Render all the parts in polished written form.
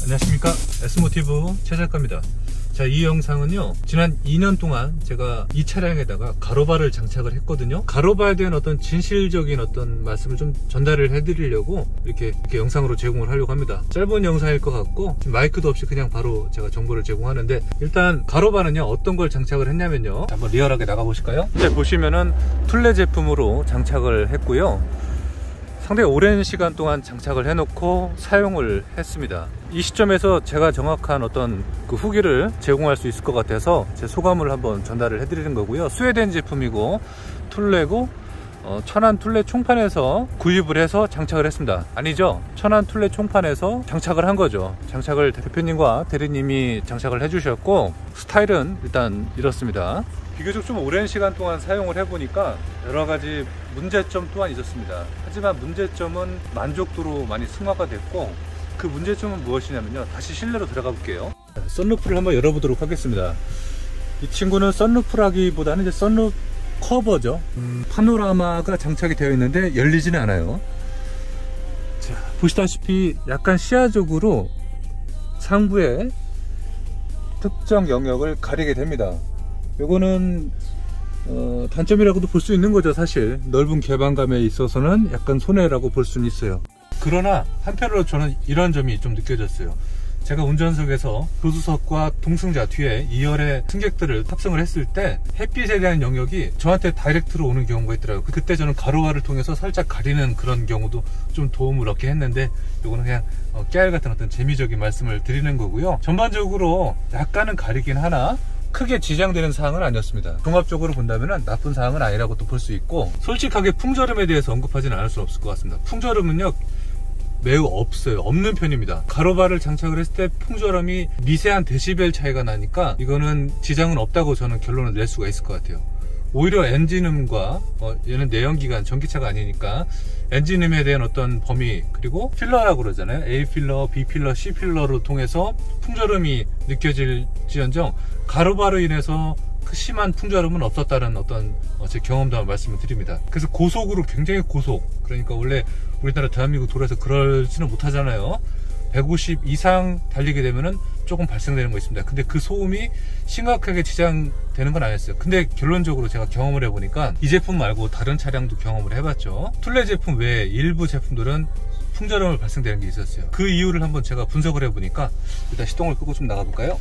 안녕하십니까, S모티브 최작가입니다. 자, 이 영상은요, 지난 2년 동안 제가 이 차량에다가 가로바를 장착을 했거든요. 가로바에 대한 어떤 진실적인 어떤 말씀을 좀 전달을 해드리려고 이렇게 영상으로 제공을 하려고 합니다. 짧은 영상일 것 같고 마이크도 없이 그냥 바로 제가 정보를 제공하는데, 일단 가로바는요 어떤 걸 장착을 했냐면요, 한번 리얼하게 나가보실까요? 이제 보시면은 툴레 제품으로 장착을 했고요, 상당히 오랜 시간 동안 장착을 해놓고 사용을 했습니다. 이 시점에서 제가 정확한 어떤 그 후기를 제공할 수 있을 것 같아서 제 소감을 한번 전달을 해드리는 거고요. 스웨덴 제품이고 툴레고 천안 툴레 총판에서 구입을 해서 장착을 했습니다. 아니죠, 천안 툴레 총판에서 장착을 한 거죠. 장착을 대표님과 대리님이 장착을 해주셨고, 스타일은 일단 이렇습니다. 비교적 좀 오랜 시간 동안 사용을 해보니까 여러가지 문제점 또한 있었습니다. 하지만 문제점은 만족도로 많이 승화가 됐고, 그 문제점은 무엇이냐면요, 다시 실내로 들어가 볼게요. 썬루프를 한번 열어보도록 하겠습니다. 이 친구는 썬루프라기보다는 이제 썬루프 커버죠. 파노라마가 장착이 되어 있는데 열리지는 않아요. 자, 보시다시피 약간 시야적으로 상부에 특정 영역을 가리게 됩니다. 요거는 단점이라고도 볼 수 있는 거죠. 사실 넓은 개방감에 있어서는 약간 손해라고 볼 수는 있어요. 그러나 한편으로 저는 이런 점이 좀 느껴졌어요. 제가 운전석에서 교수석과 동승자 뒤에 2열의 승객들을 탑승을 했을 때 햇빛에 대한 영역이 저한테 다이렉트로 오는 경우가 있더라고요. 그때 저는 가로바를 통해서 살짝 가리는 그런 경우도 좀 도움을 얻긴 했는데, 이거는 그냥 깨알 같은 어떤 재미적인 말씀을 드리는 거고요. 전반적으로 약간은 가리긴 하나 크게 지장되는 사항은 아니었습니다. 종합적으로 본다면 나쁜 사항은 아니라고 또 볼 수 있고, 솔직하게 풍절음에 대해서 언급하지는 않을 수 없을 것 같습니다. 풍절음은요 매우 없는 편입니다. 가로바를 장착을 했을 때 풍절음이 미세한 데시벨 차이가 나니까 이거는 지장은 없다고 저는 결론을 낼 수가 있을 것 같아요. 오히려 엔진음과 얘는 내연기관 전기차가 아니니까 엔진음에 대한 어떤 범위, 그리고 필러라고 그러잖아요. A 필러, B 필러, C 필러를 통해서 풍절음이 느껴질지언정 가로바로 인해서 그 심한 풍절음은 없었다는 어떤 제 경험담을 말씀을 드립니다. 그래서 고속으로, 굉장히 고속, 그러니까 원래 우리나라 대한민국 도로에서 그러지는 못하잖아요. 150 이상 달리게 되면은 조금 발생되는 거 있습니다. 근데 그 소음이 심각하게 지장되는 건 아니었어요. 근데 결론적으로 제가 경험을 해보니까 이 제품 말고 다른 차량도 경험을 해봤죠. 툴레 제품 외에 일부 제품들은 풍절음을 발생되는 게 있었어요. 그 이유를 한번 제가 분석을 해보니까, 일단 시동을 끄고 좀 나가볼까요?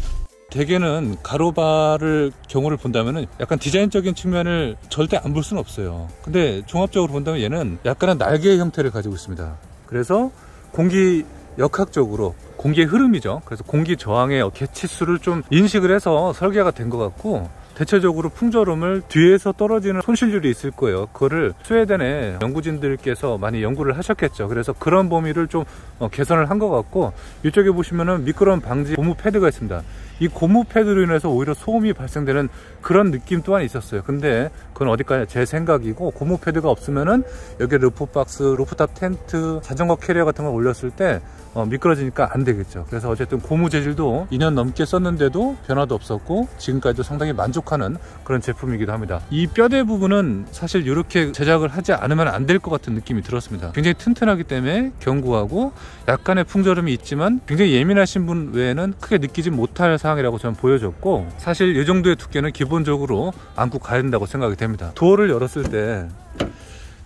대개는 가로바를 경우를 본다면 약간 디자인적인 측면을 절대 안 볼 수는 없어요. 근데 종합적으로 본다면 얘는 약간은 날개 형태를 가지고 있습니다. 그래서 공기 역학적으로 공기의 흐름이죠. 그래서 공기 저항의 개치수를 좀 인식을 해서 설계가 된 것 같고, 대체적으로 풍절음을 뒤에서 떨어지는 손실률이 있을 거예요. 그거를 스웨덴의 연구진들께서 많이 연구를 하셨겠죠. 그래서 그런 범위를 좀 개선을 한 것 같고, 이쪽에 보시면은 미끄럼 방지 고무 패드가 있습니다. 이 고무 패드로 인해서 오히려 소음이 발생되는 그런 느낌 또한 있었어요. 근데 그건 어디까지 제 생각이고, 고무 패드가 없으면은 여기 루프박스, 루프탑 텐트, 자전거 캐리어 같은 걸 올렸을 때 미끄러지니까 안 되겠죠. 그래서 어쨌든 고무 재질도 2년 넘게 썼는데도 변화도 없었고, 지금까지도 상당히 만족하는 그런 제품이기도 합니다. 이 뼈대 부분은 사실 이렇게 제작을 하지 않으면 안 될 것 같은 느낌이 들었습니다. 굉장히 튼튼하기 때문에 견고하고, 약간의 풍절음이 있지만 굉장히 예민하신 분 외에는 크게 느끼지 못할 사항이라고 저는 보여졌고, 사실 이 정도의 두께는 기본적으로 안고 가야 된다고 생각이 됩니다. 도어를 열었을 때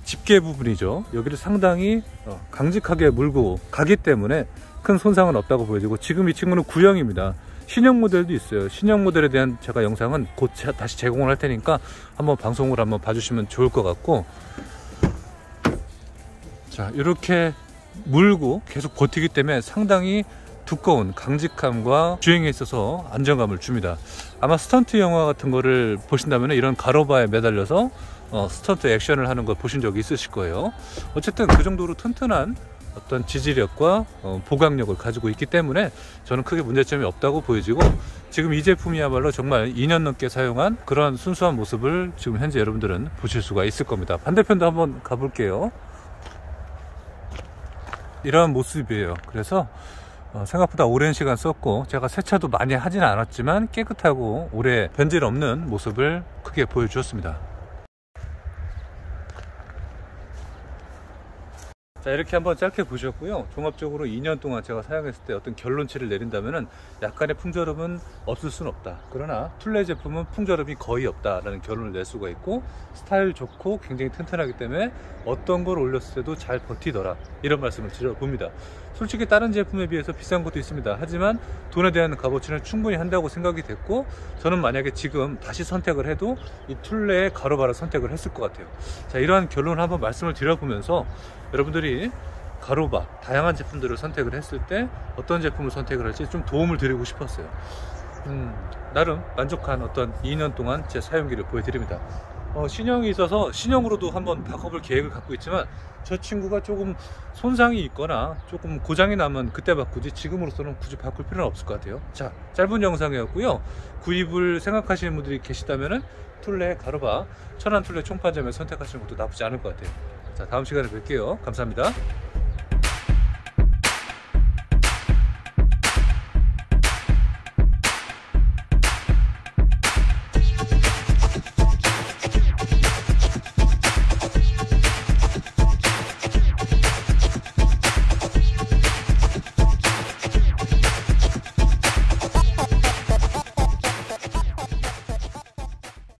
집게 부분이죠, 여기를 상당히 강직하게 물고 가기 때문에 큰 손상은 없다고 보여지고, 지금 이 친구는 구형입니다. 신형 모델도 있어요. 신형 모델에 대한 제가 영상은 곧 다시 제공을 할 테니까 한번 방송을 한번 봐주시면 좋을 것 같고, 자, 이렇게 물고 계속 버티기 때문에 상당히 두꺼운 강직함과 주행에 있어서 안정감을 줍니다. 아마 스턴트 영화 같은 거를 보신다면 이런 가로바에 매달려서 스턴트 액션을 하는 걸 보신 적이 있으실 거예요. 어쨌든 그 정도로 튼튼한 어떤 지지력과 보강력을 가지고 있기 때문에 저는 크게 문제점이 없다고 보여지고, 지금 이 제품이야말로 정말 2년 넘게 사용한 그런 순수한 모습을 지금 현재 여러분들은 보실 수가 있을 겁니다. 반대편도 한번 가볼게요. 이런 모습이에요. 그래서 생각보다 오랜 시간 썼고, 제가 세차도 많이 하지는 않았지만 깨끗하고 오래 변질 없는 모습을 크게 보여주었습니다. 자, 이렇게 한번 짧게 보셨고요. 종합적으로 2년 동안 제가 사용했을 때 어떤 결론치를 내린다면은 약간의 풍절음은 없을 수는 없다. 그러나 툴레 제품은 풍절음이 거의 없다라는 결론을 낼 수가 있고, 스타일 좋고 굉장히 튼튼하기 때문에 어떤 걸 올렸을 때도 잘 버티더라, 이런 말씀을 드려봅니다. 솔직히 다른 제품에 비해서 비싼 것도 있습니다. 하지만 돈에 대한 값어치는 충분히 한다고 생각이 됐고, 저는 만약에 지금 다시 선택을 해도 이 툴레의 가로바를 선택을 했을 것 같아요. 자, 이러한 결론을 한번 말씀을 드려보면서 여러분들이 가로바 다양한 제품들을 선택을 했을 때 어떤 제품을 선택을 할지 좀 도움을 드리고 싶었어요. 나름 만족한 어떤 2년 동안 제 사용기를 보여드립니다. 신형이 있어서 신형으로도 한번 바꿔볼 계획을 갖고 있지만, 저 친구가 조금 손상이 있거나 조금 고장이 나면 그때 바꾸지, 지금으로서는 굳이 바꿀 필요는 없을 것 같아요. 자, 짧은 영상이었고요. 구입을 생각하시는 분들이 계시다면은 툴레 가로바 천안 툴레 총판점에 선택하시는 것도 나쁘지 않을 것 같아요. 자, 다음 시간에 뵐게요. 감사합니다.